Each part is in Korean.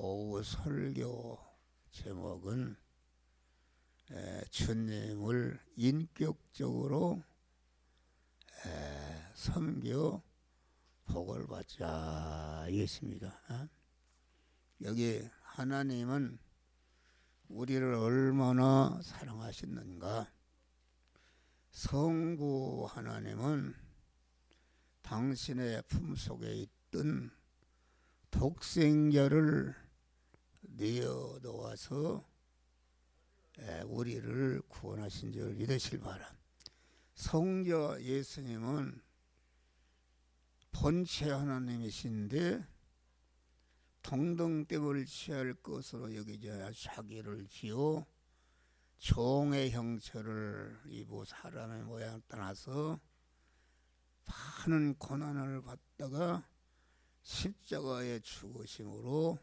오후 설교 제목은 주님을 인격적으로 섬겨 복을 받자 이것입니다. 여기 하나님은 우리를 얼마나 사랑하셨는가. 성부 하나님은 당신의 품속에 있던 독생자를 내어 놓아서 우리를 구원하신 줄 믿으실 바람. 성자 예수님은 본체 하나님이신데 동등됨을 취할 것으로 여기자 자기를 지어 종의 형체를 입어 사람의 모양을 따라서 많은 고난을 받다가 십자가의 죽으심으로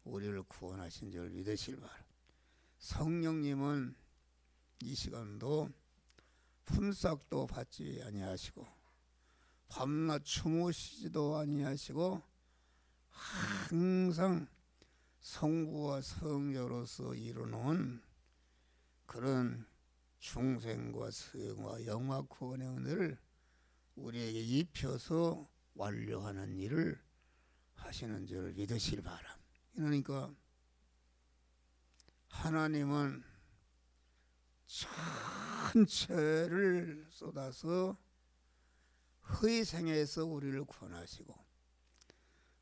우리를 구원하신 줄 믿으실 바람. 성령님은 이 시간도 품삯도 받지 아니하시고 밤낮 주무시지도 아니하시고 항상 성부와 성자로서 이루는 그런 중생과 성과 영화 구원의 은혜를 우리에게 입혀서 완료하는 일을 하시는 줄 믿으실 바람. 그러니까 하나님은 전체를 쏟아서 희생해서 우리를 구원하시고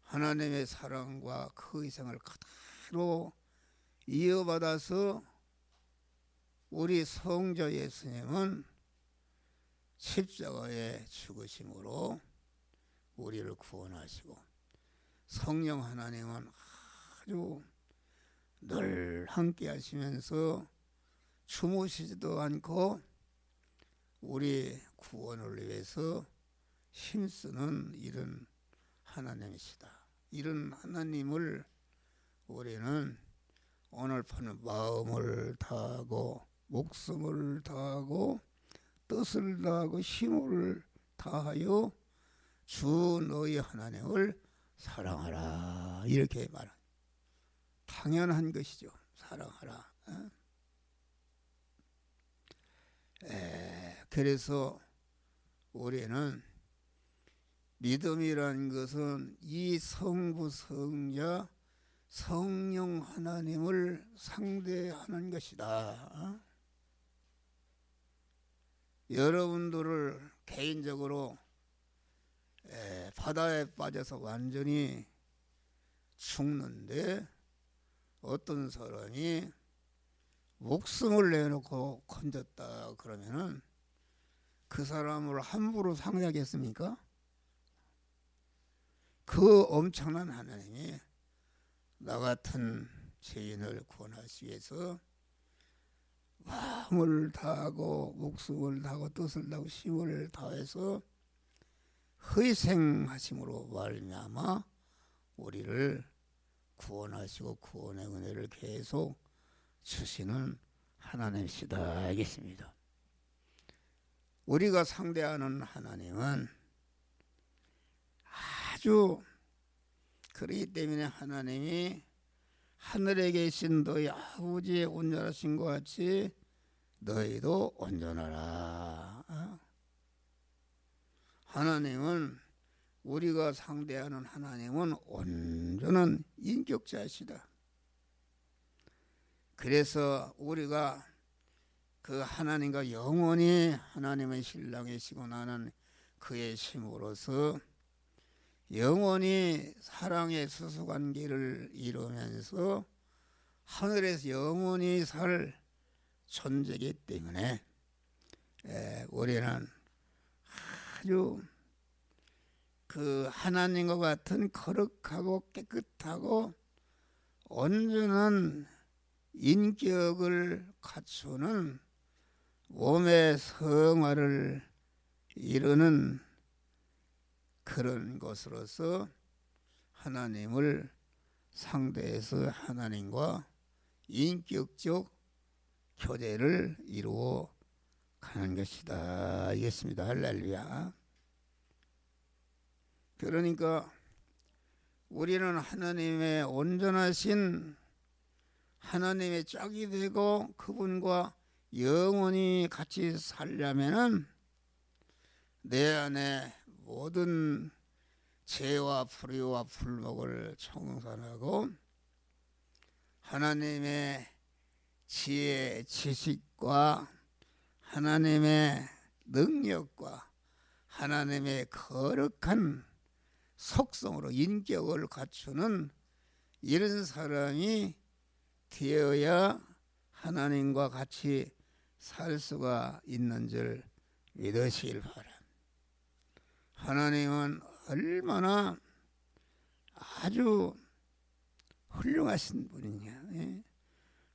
하나님의 사랑과 그 희생을 그대로 이어받아서 우리 성자 예수님은 십자가의 죽으심으로 우리를 구원하시고 성령 하나님은 아주 늘 함께 하시면서 주무시지도 않고 우리 구원을 위해서 힘쓰는 이런 하나님이시다. 이런 하나님을 우리는 오늘 파는 마음을 다하고 목숨을 다하고 뜻을 다하고 힘을 다하여 주 너희 하나님을 사랑하라 이렇게 말합니다. 당연한 것이죠. 사랑하라. 그래서 우리는 믿음이라는 것은 이 성부 성자 성령 하나님을 상대하는 것이다. 여러분들을 개인적으로 바다에 빠져서 완전히 죽는데 어떤 사람이 목숨을 내놓고 건졌다 그러면은 그 사람을 함부로 상대하겠습니까? 그 엄청난 하나님이 나 같은 죄인을 구원하시기 위해서 마음을 다하고 목숨을 다하고 뜻을 다하고 힘을 다해서 희생하심으로 말미암아 우리를 구원하시고 구원의 은혜를 계속 주시는 하나님이시다 알겠습니다. 우리가 상대하는 하나님은 아주 그렇기 때문에 하나님이 하늘에 계신 너희 아버지의 온전하신 것 같이 너희도 온전하라. 하나님은 우리가 상대하는 하나님은 온전한 인격자이시다. 그래서 우리가 그 하나님과 영원히 하나님의 신랑이시고 나는 그의 심으로서 영원히 사랑의 수수관계를 이루면서 하늘에서 영원히 살 존재이기 때문에 우리는 아주 그 하나님과 같은 거룩하고 깨끗하고 온전한 인격을 갖추는 몸의 성화를 이루는 그런 것으로서 하나님을 상대해서 하나님과 인격적 교제를 이루어 가는 것이다. 알겠습니다. 할렐루야. 그러니까 우리는 하나님의 온전하신 하나님의 짝이 되고 그분과 영원히 같이 살려면은 내 안에 모든 죄와 불의와 불목을 청산하고 하나님의 지혜, 지식과 하나님의 능력과 하나님의 거룩한 속성으로 인격을 갖추는 이런 사람이 되어야 하나님과 같이 살 수가 있는 줄 믿으시길 바랍니다. 하나님은 얼마나 아주 훌륭하신 분이냐.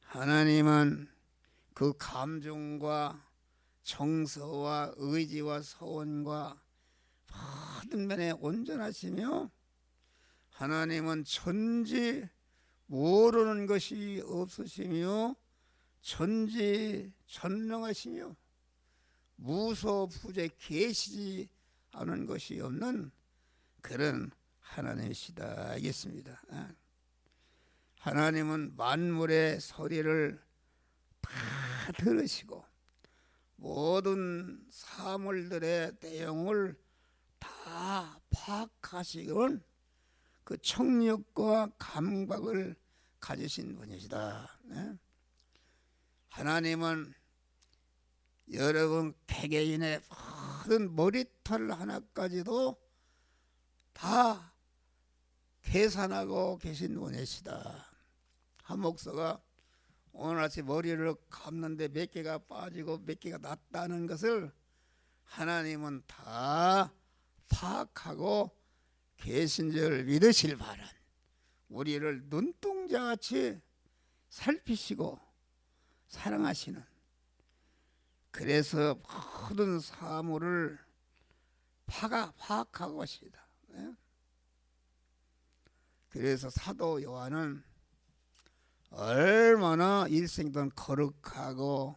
하나님은 그 감정과 정서와 의지와 소원과 모든 면에 온전하시며 하나님은 전지 모르는 것이 없으시며 전지 전능하시며 무소부재 계시지 않은 것이 없는 그런 하나님이시다 하겠습니다. 하나님은 만물의 소리를 다 들으시고 모든 사물들의 내용을 다 파악하시는 그 청력과 감각을 가지신 분이시다. 하나님은 여러분 개개인의 모든 머리털 하나까지도 다 계산하고 계신 분이시다. 한 목사가 오늘 아침 머리를 감는데 몇 개가 빠지고 몇 개가 났다는 것을 하나님은 다 파악하고 계신 줄 믿으실 바란 우리를 눈동자같이 살피시고 사랑하시는 그래서 모든 사물을 파악하고 계시다. 그래서 사도 요한은 얼마나 일생동 거룩하고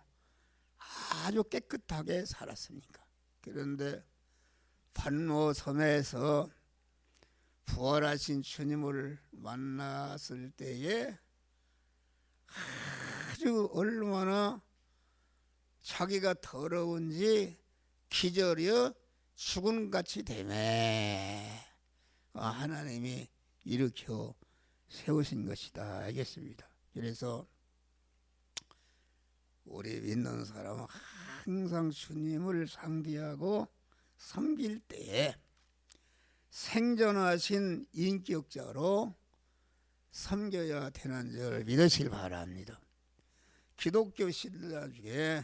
아주 깨끗하게 살았습니까? 그런데 반모섬에서 부활하신 주님을 만났을 때에 아주 얼마나 자기가 더러운지 기절이여 죽은같이 되매 하나님이 일으켜 세우신 것이다 알겠습니다. 그래서 우리 믿는 사람은 항상 주님을 상대하고 섬길 때에 생존하신 인격자로 섬겨야 되는 줄 믿으시길 바랍니다. 기독교 신자 중에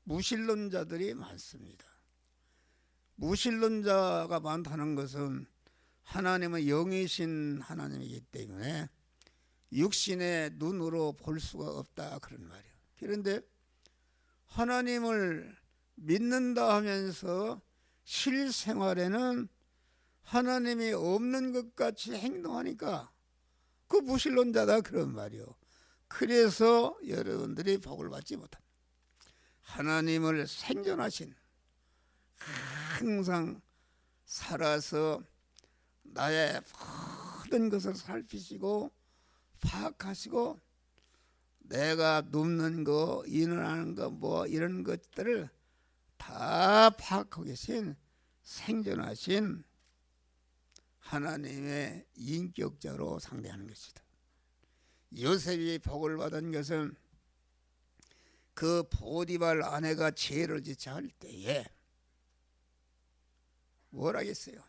무신론자들이 많습니다. 무신론자가 많다는 것은 하나님은 영이신 하나님이기 때문에 육신의 눈으로 볼 수가 없다 그런 말이에요. 그런데 하나님을 믿는다 하면서 실생활에는 하나님이 없는 것 같이 행동하니까 그 무신론자다 그런 말이에요. 그래서 여러분들이 복을 받지 못합니다. 하나님을 생존하신 항상 살아서 나의 모든 것을 살피시고 파악하시고 내가 눕는 거 일어나는 거 뭐 이런 것들을 다 파악하고 계신 생존하신 하나님의 인격자로 상대하는 것이다. 요셉이 복을 받은 것은 그 보디발 아내가 죄를 짓자 할 때에 뭘 하겠어요?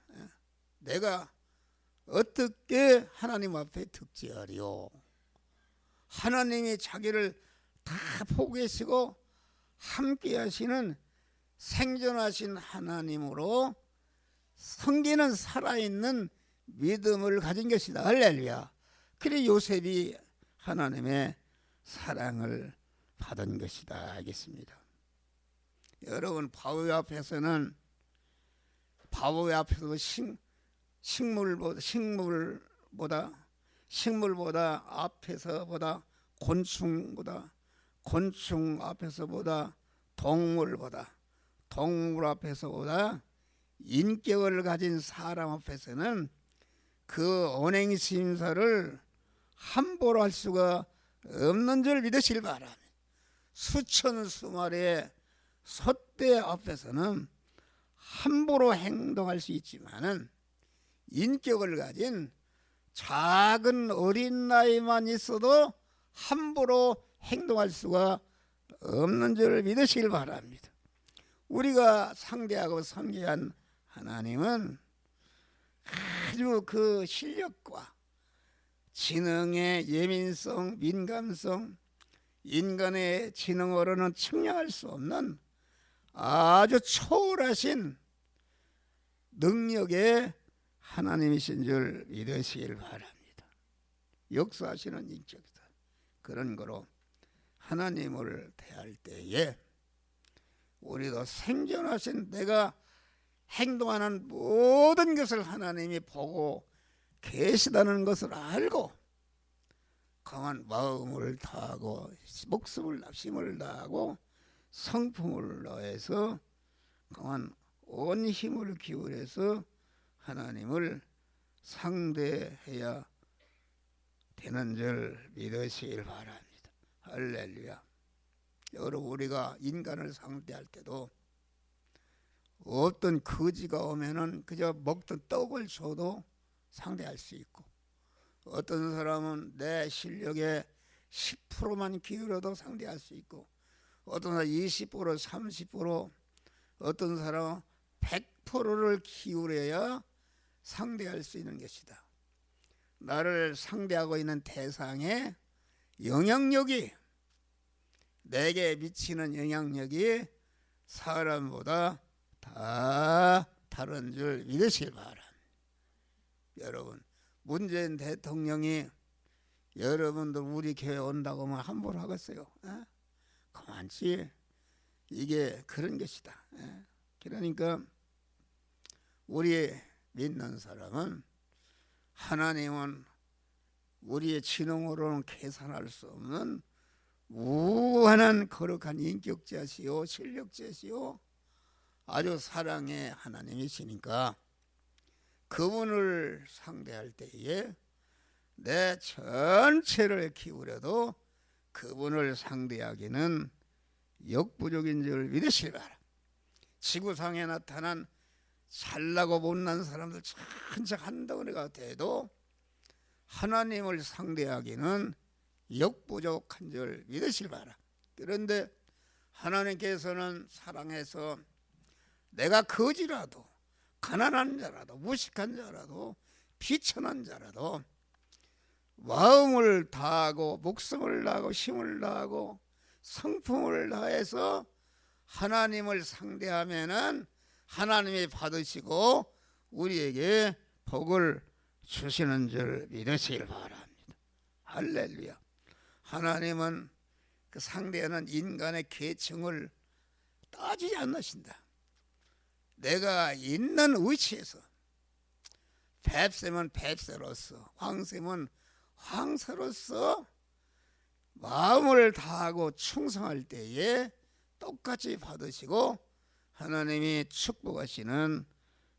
내가 어떻게 하나님 앞에 득죄하리요? 하나님이 자기를 다 포기하시고 함께 하시는 생존하신 하나님으로 성기는 살아있는 믿음을 가진 것이다. 할렐루야. 그래 요셉이 하나님의 사랑을 받은 것이다 알겠습니다. 여러분 바위 앞에서도 식물보다 앞에서보다 곤충 앞에서보다 동물 앞에서보다 인격을 가진 사람 앞에서는 그 언행 심사를 함부로 할 수가 없는 줄 믿으시길 바랍니다. 수천 수마리의 솥대 앞에서는 함부로 행동할 수 있지만은 인격을 가진 작은 어린 나이만 있어도 함부로 행동할 수가 없는 줄 믿으시길 바랍니다. 우리가 상대하고 섬겨야 한 하나님은 아주 그 실력과 지능의 예민성, 민감성, 인간의 지능으로는 측량할 수 없는 아주 초월하신 능력의 하나님이신 줄 믿으시길 바랍니다. 역사하시는 인격이다. 그런 거로 하나님을 대할 때에 우리도 생존하신 내가 행동하는 모든 것을 하나님이 보고 계시다는 것을 알고 강한 마음을 다하고 목숨을 힘을 다하고 성품을 다해서 강한 온 힘을 기울여서 하나님을 상대해야 되는 줄 믿으시길 바랍니다. 할렐루야. 여러분, 우리가 인간을 상대할 때도 어떤 거지가 오면은 그저 먹던 떡을 줘도 상대할 수 있고, 어떤 사람은 내 실력의 10%만 기울여도 상대할 수 있고, 어떤 사람은 20%, 30%, 어떤 사람은 100%를 기울여야 상대할 수 있는 것이다. 나를 상대하고 있는 대상의 영향력이, 내게 미치는 영향력이 사람보다 다 다른 줄 믿으시길 바랍니다. 여러분, 문재인 대통령이 여러분들 우리 교회 온다고 하면 함부로 하겠어요? 그만치 이게 그런 것이다. 그러니까 우리 믿는 사람은 하나님은 우리의 지능으로는 계산할 수 없는 무한한 거룩한 인격자시요 실력자시요 아주 사랑의 하나님이시니까 그분을 상대할 때에 내 전체를 기울여도 그분을 상대하기는 역부족인 줄 믿으시기 바랍니다. 지구상에 나타난 잘나고 못난 사람들 천적 한 덩어리가 돼도 하나님을 상대하기는 역부족한 줄 믿으시기 바랍니다. 그런데 하나님께서는 사랑해서 내가 거지라도 가난한 자라도 무식한 자라도 비천한 자라도 마음을 다하고 목숨을 다하고 힘을 다하고 성품을 다해서 하나님을 상대하면은 하나님이 받으시고 우리에게 복을 주시는 줄 믿으시길 바랍니다. 할렐루야. 하나님은 그 상대하는 인간의 계층을 따지지 않으신다. 내가 있는 위치에서 뱁새면 뱁새로서 황새면 황새로서 마음을 다하고 충성할 때에 똑같이 받으시고 하나님이 축복하시는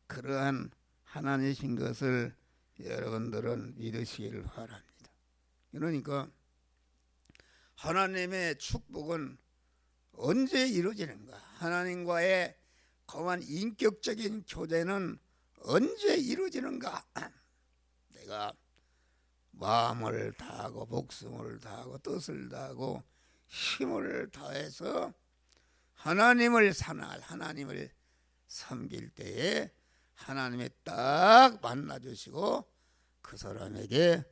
그러한 하나님이신 것을 여러분들은 믿으시길 바랍니다. 그러니까 하나님의 축복은 언제 이루어지는가? 하나님과의 강한 인격적인 교제는 언제 이루어지는가? 내가 마음을 다하고 목숨을 다하고 뜻을 다하고 힘을 다해서 하나님을 섬길 때에 하나님이 딱 만나주시고 그 사람에게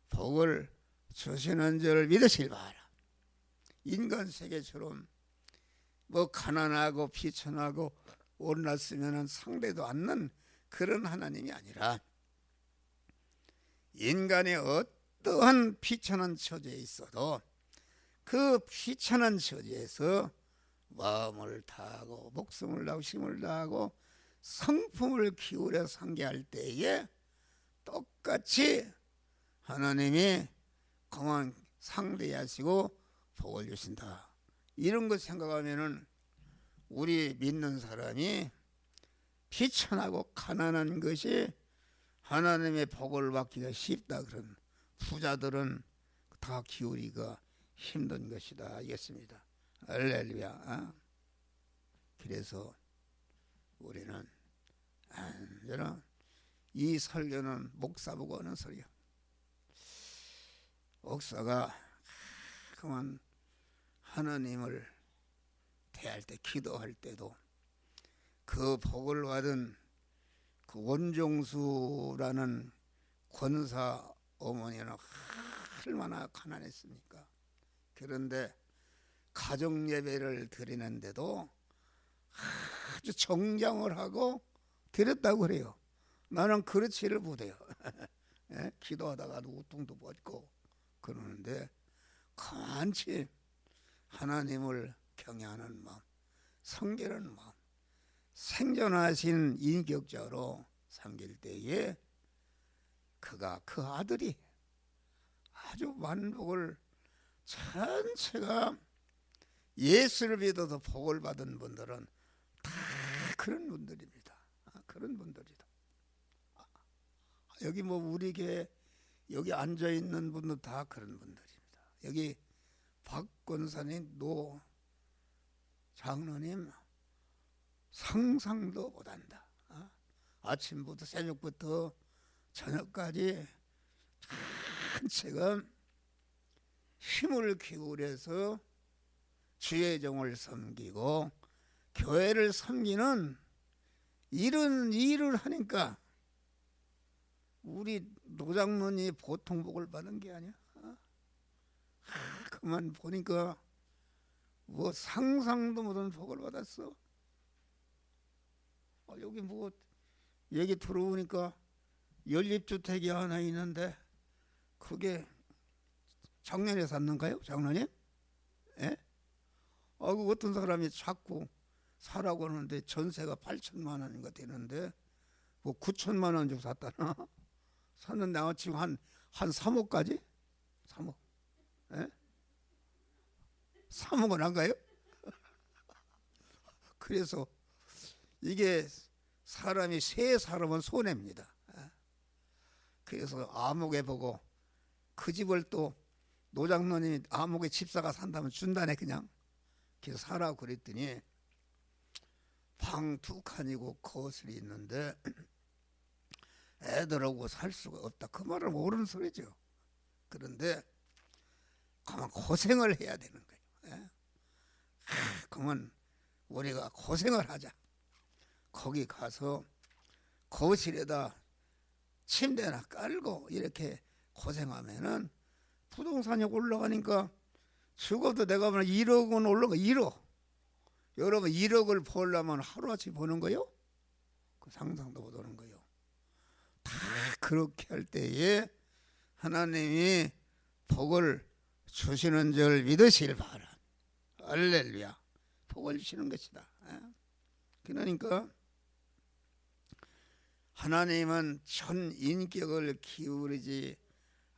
복을 주시는 줄 믿으시길 바라. 인간 세계처럼 뭐 가난하고 비천하고 못났으면 상대도 않는 그런 하나님이 아니라 인간의 어떠한 비천한 처지에 있어도 그 비천한 처지에서 마음을 다하고 목숨을 다하고 힘을 다하고 성품을 기울여 상대할 때에 똑같이 하나님이 강한 상대하시고 복을 주신다. 이런 것 생각하면은 우리 믿는 사람이 비천하고 가난한 것이 하나님의 복을 받기가 쉽다 그런 부자들은 다 기울이기가 힘든 것이다 알겠습니다. 할렐루야. 그래서 우리는 저는 이 설교는 목사보고 하는 소리야. 목사가 그만 하나님을 대할 때 기도할 때도 그 복을 받은 그 원종수라는 권사 어머니는 얼마나 가난했습니까? 그런데 가정 예배를 드리는데도 아주 정장을 하고 드렸다고 그래요. 나는 그렇지를 못해요. 예? 기도하다가도 우통도 벗고 그러는데 가만히 하나님을 경외하는 마음, 섬기는 마음, 생존하신 인격자로 섬길 때에 그가 그 아들이 아주 만복을 전체가 예수를 믿어서 복을 받은 분들은 다 그런 분들입니다. 그런 분들이다. 여기 뭐 우리 교회 여기 앉아 있는 분도 다 그런 분들입니다. 여기 박 권사님, 노 장로님 상상도 못한다. 아침부터 새벽부터 저녁까지 전체가 힘을 기울여서 주의 종을 섬기고 교회를 섬기는 이런 일을 하니까 우리 노장로니 보통 복을 받은 게 아니야. 그만 보니까 뭐 상상도 못한 복을 받았어. 여기 뭐 얘기 들어보니까 연립주택이 하나 있는데 그게 작년에 샀는가요? 장로님? 예? 그 어떤 사람이 자꾸 사라고 하는데 전세가 8천만 원인가 되는데 뭐 9천만 원 주고 샀다나? 샀는데 아마 지금 한 3억까지? 3억. 예? 3억은 안 가요? 그래서 이게 사람이 세 사람은 손해입니다. 그래서 암흑에 보고 그 집을 또 노장로님이 암흑에 집사가 산다면 준다네 그냥. 그래서 사라고 그랬더니 방 2칸이고 거실이 있는데 애들하고 살 수가 없다. 그 말을 모르는 소리죠. 그런데 그만 고생을 해야 되는 거예요. 그만 우리가 고생을 하자. 거기 가서 거실에다 침대나 깔고 이렇게 고생하면은 부동산이 올라가니까 죽어도 내가 보면 1억은 올라가. 1억. 여러분 1억을 벌려면 하루아침에 버는 거요? 그 상상도 못 하는 거요. 다 그렇게 할 때에 하나님이 복을 주시는 줄 믿으실 바라. 할렐루야. 복을 주시는 것이다. 그러니까 하나님은 전 인격을 기울이지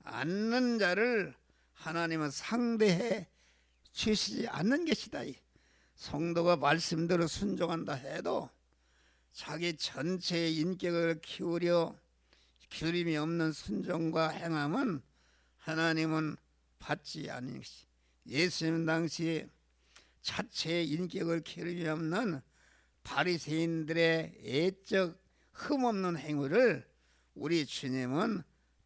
않는 자를 하나님은 상대해 주시지 않는 것이다. 성도가 말씀대로 순종한다 해도 자기 전체의 인격을 기울임이 없는 순종과 행함은 하나님은 받지 않는 것이. 예수님 당시 자체의 인격을 기울임이 없는 바리새인들의 애적 흠없는 행위를 우리 주님은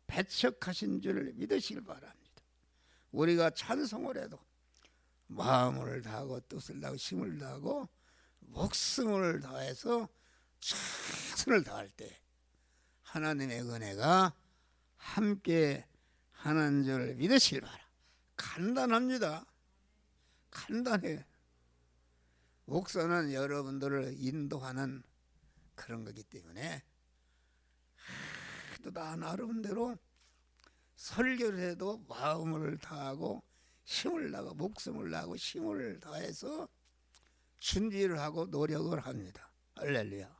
배척하신 줄 믿으시길 바랍니다. 우리가 찬송을 해도 마음을 다하고 뜻을 다하고 힘을 다하고 목숨을 다해서 최선을 다할 때 하나님의 은혜가 함께 하는 줄 믿으시길 바라. 간단합니다. 간단해. 목사는 여러분들을 인도하는 그런 거기 때문에 또 나 나름대로 설교를 해도 마음을 다하고 힘을 다하고 목숨을 다하고 힘을 다해서 준비를 하고 노력을 합니다. 할렐루야.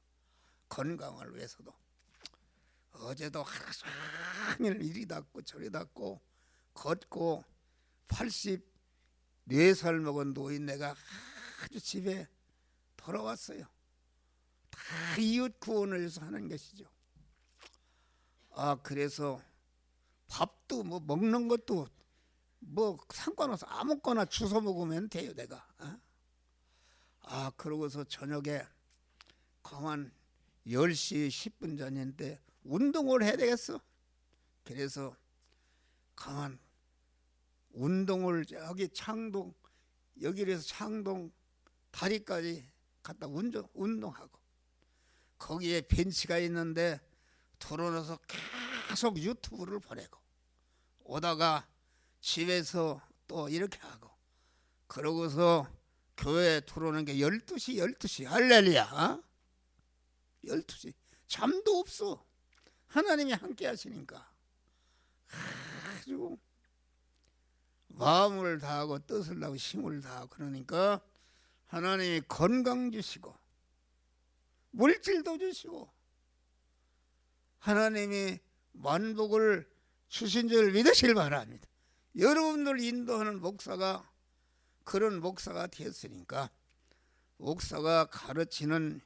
건강을 위해서도 어제도 하루 종일 이리 닿고 저리 닿고 걷고 84살 먹은 노인네가 아주 집에 돌아왔어요. 다 이웃 구원을 위해서 하는 것이죠. 그래서 밥도 뭐 먹는 것도 뭐 상관없어. 아무거나 주워 먹으면 돼요 내가. 그러고서 저녁에 가만 10시 10분 전인데 운동을 해야 되겠어. 그래서 가만 운동을 여기 창동 여기에서 창동 다리까지 갔다 운동하고 거기에 벤치가 있는데 들어놓아서 계속 유튜브를 보내고 오다가 집에서 또 이렇게 하고 그러고서 교회에 들어오는 게 12시 할렐루야. 12시 잠도 없어. 하나님이 함께 하시니까 아주 마음을 다하고 뜻을 다하고 힘을 다하고 그러니까 하나님이 건강 주시고 물질도 주시고 하나님이 만복을 주신 줄 믿으시길 바랍니다. 여러분들 인도하는 목사가 그런 목사가 되었으니까 목사가 가르치는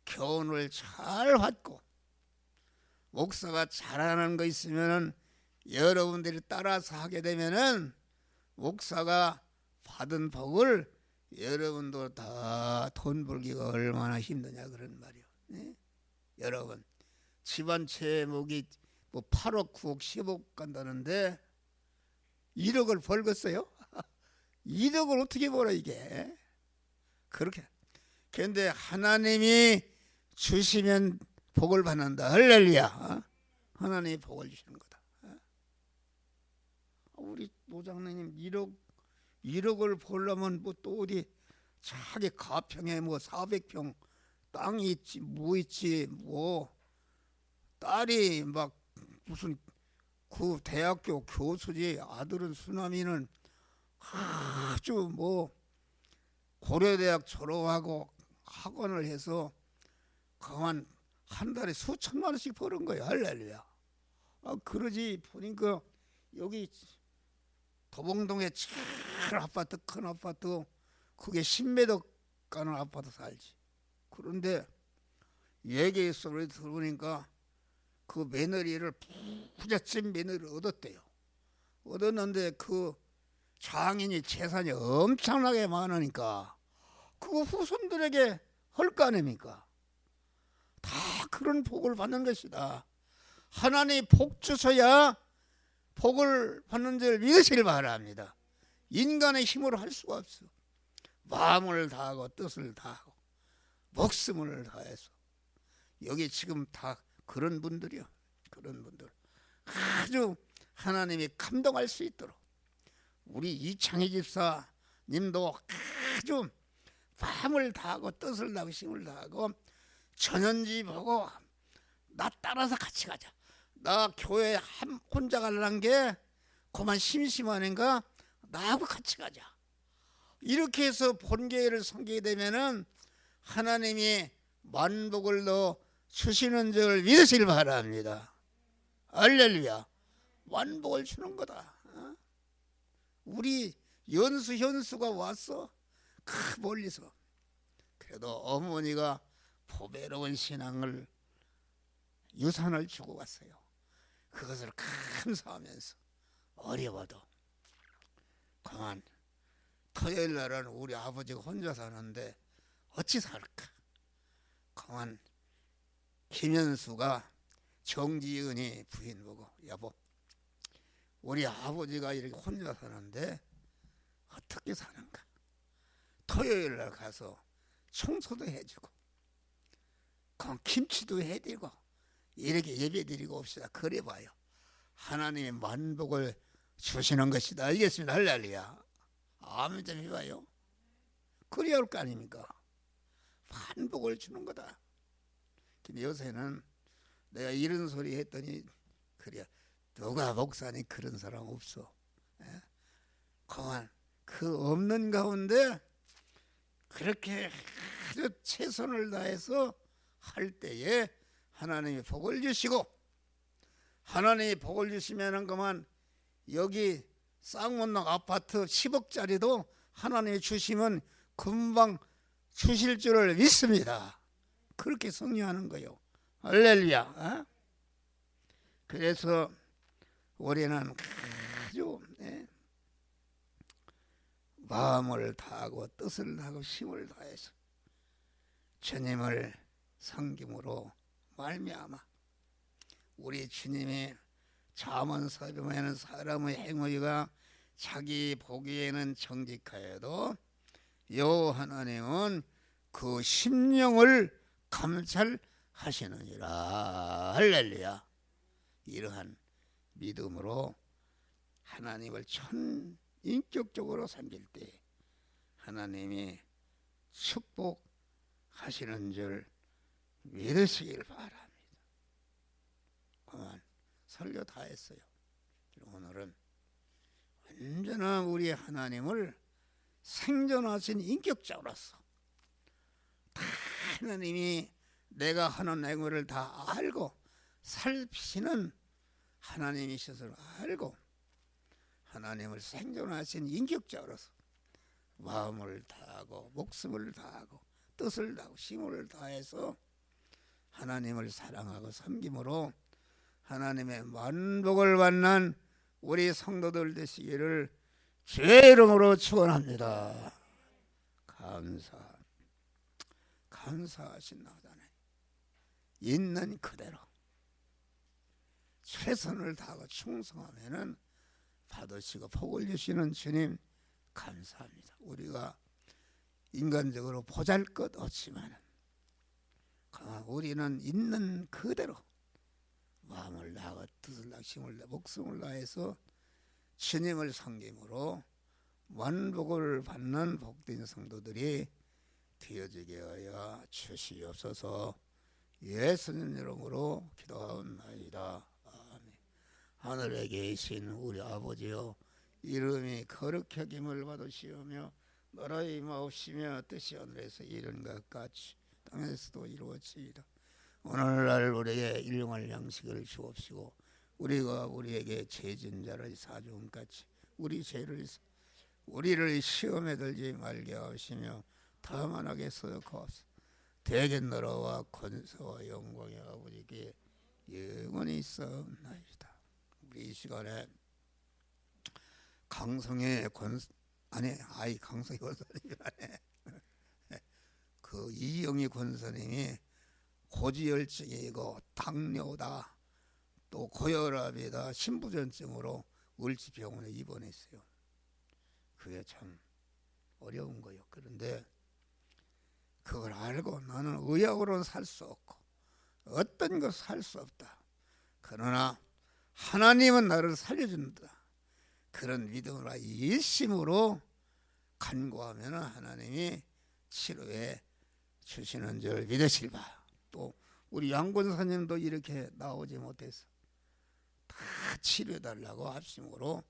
교훈을 잘 받고 목사가 잘하는 거 있으면 여러분들이 따라서 하게 되면은 목사가 받은 복을 여러분도 다 돈 벌기가 얼마나 힘드냐 그런 말이요. 네? 여러분 집안 채목이 뭐 8억 9억 10억 간다는데 1억을 벌겠어요? 1억을 어떻게 벌어 이게? 그렇게. 그런데 하나님이 주시면 복을 받는다. 할렐루야. 하나님이 복을 주시는 거다. 우리 노장님 1억을 벌려면 뭐 또 어디 자기 가평에 뭐 400평 땅이 있지 뭐 있지 뭐 딸이 막 무슨 그 대학교 교수지 아들은 수남이는 아주 뭐 고려대학 졸업하고 학원을 해서 그만 한 달에 수천만 원씩 버는 거예요. 할렐루야. 그러지 보니까 여기 도봉동에 큰 아파트 큰 아파트 그게 10m 가는 아파트 살지. 그런데 얘기 소리 들으니까 그 며느리를 부잣집 며느리를 얻었대요. 얻었는데 그 장인이 재산이 엄청나게 많으니까 그거 후손들에게 할 거 아닙니까? 다 그런 복을 받는 것이다. 하나님이 복 주셔야 복을 받는 줄 믿으시길 바랍니다. 인간의 힘으로 할 수가 없어. 마음을 다하고 뜻을 다하고 목숨을 다해서 여기 지금 다 그런 분들이요. 그런 분들 아주 하나님이 감동할 수 있도록 우리 이창희 집사님도 아주 마음을 다하고 뜻을 다하고 힘을 다하고 전현지 보고 나 따라서 같이 가자. 나 교회 혼자 가려는 게 그만 심심하니까 나하고 같이 가자. 이렇게 해서 본교회를 섬기게 되면은 하나님이 만복을 더 주시는 줄 믿으시길 바랍니다. 할렐루야. 만복을 주는 거다. 우리 연수 현수가 왔어. 멀리서. 그래도 어머니가 보배로운 신앙을 유산을 주고 갔어요. 그것을 감사하면서 어려워도 그만 토요일 날은 우리 아버지가 혼자 사는데 어찌 살까? 그만 김현수가 정지은이 부인 보고 여보 우리 아버지가 이렇게 혼자 사는데 어떻게 사는가? 토요일 날 가서 청소도 해주고 그럼 김치도 해드리고 이렇게 예배드리고 옵시다. 그래 봐요. 하나님의 만복을 주시는 것이다. 알겠습니다. 할렐루야. 아멘 좀 해봐요. 그래야 할 거 아닙니까? 만복을 주는 거다. 근데 요새는 내가 이런 소리 했더니 그래 누가 목사니 그런 사람 없어. 그만 그 없는 가운데 그렇게 아주 최선을 다해서 할 때에 하나님이 복을 주시고 하나님이 복을 주시면은 그만 여기 쌍문동 아파트 10억짜리도 하나님이 주시면 금방 주실 줄을 믿습니다. 그렇게 성령하는 거요. 할렐루야. 그래서 우리는 아주 마음을 다하고 뜻을 다하고 힘을 다해서 주님을 섬김으로 말미암아 우리 주님이 잠언서에 보면 사람의 행위가 자기 보기에는 정직하여도 여호와 하나님은 그 심령을 감찰하시느니라. 할렐루야. 이러한 믿음으로 하나님을 인격적으로 섬길 때 하나님이 축복하시는 줄 믿으시길 바랍니다. 그만 설교 다 했어요. 오늘은 언제나 우리 하나님을 생존하신 인격자로서 다 하나님이 내가 하는 행위를 다 알고 살피시는 하나님이셔서 알고 하나님을 생존하신 인격자로서 마음을 다하고 목숨을 다하고 뜻을 다하고 힘을 다해서 하나님을 사랑하고 섬김으로 하나님의 만복을 받는 우리 성도들 되시기를 주의 이름으로 축원합니다. 감사하신 나다네. 있는 그대로 최선을 다하고 충성하면은 받으시고 복을 주시는 주님 감사합니다. 우리가 인간적으로 보잘것없지만 우리는 있는 그대로 마음을 다하고 뜻을 다하고 힘을 다하고 목숨을 다해서 주님을 섬김으로 만복을 받는 복된 성도들이 되어지게 하여 주시옵소서. 예수님 이름으로 기도하옵나이다. 아멘. 하늘에 계신 우리 아버지여, 이름이 거룩히 여김을 받으시오며 나라의 임하옵시며 뜻이 하늘에서 이룬 것 같이 땅에서도 이루어지이다. 오늘날 우리에게 일용할 양식을 주옵시고 우리가 우리에게 죄진 자를 사주음 같이 우리를 시험에 들지 말게 하시며 다만 하게 서역하옵소서. 대견 나라와 권세와 영광의 아버지께 영원히 있사옵나이다. 우리 이 시간에 강성의 강성의 권사님이 그 이영희 권사님이 고지혈증이고 당뇨다 또 고혈압이다 심부전증으로 을지병원에 입원했어요. 그게 참 어려운 거예요. 그런데 그걸 알고 나는 의학으로는 살 수 없고 어떤 것 살 수 없다. 그러나 하나님은 나를 살려준다. 그런 믿음으로 일심으로 간구하면 하나님이 치료해 주시는 줄 믿으실 바. 또 우리 양 권사님도 이렇게 나오지 못해서 다 치료해달라고 합심으로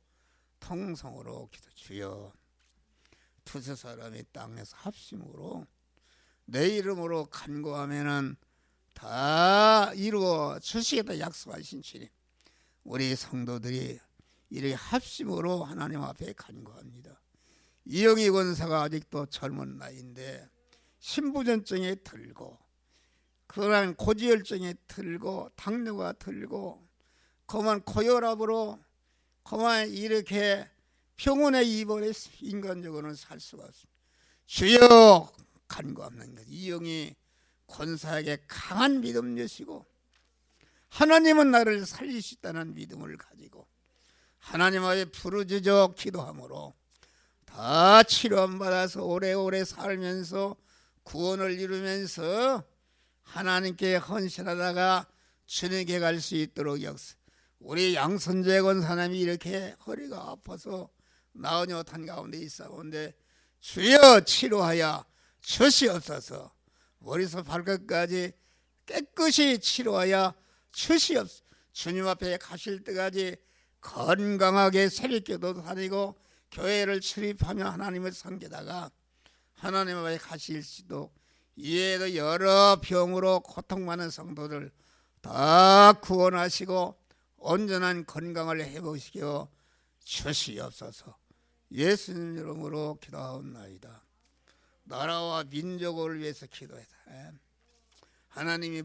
통성으로 기도 주여. 두세 사람이 땅에서 합심으로 내 이름으로 간구하면은 다 이루어 주시겠다 약속하신 주님, 우리 성도들이 이렇게 합심으로 하나님 앞에 간구합니다. 이영희 권사가 아직도 젊은 나이인데 신부전증에 들고 그러한 고지혈증에 들고 당뇨가 들고 그만 고혈압으로 그만 이렇게 병원에 입원해서 인간적으로는 살 수가 없습니다. 주여 간구하는 것. 이영희 권사에게 강한 믿음 주시고 하나님은 나를 살리시다는 믿음을 가지고 하나님 앞에 부르짖어 기도함으로 다 치료함 받아서 오래오래 살면서 구원을 이루면서 하나님께 헌신하다가 주님께 갈 수 있도록 역사. 우리 양선재 권사님이 이렇게 허리가 아파서 나으니 못한 가운데 있사온데 주여 치료하여 주시옵소서. 머리에서 발끝까지 깨끗이 치료하여 주시옵소서. 주님 앞에 가실 때까지 건강하게 새벽기도도 다니고 교회를 출입하며 하나님을 섬기다가 하나님 앞에 가실 수도 이외에도 여러 병으로 고통받는 성도들 다 구원하시고 온전한 건강을 회복시켜 주시옵소서. 예수님 이름으로 기도하옵나이다. 나라와 민족을 위해서 기도해라. 하나님이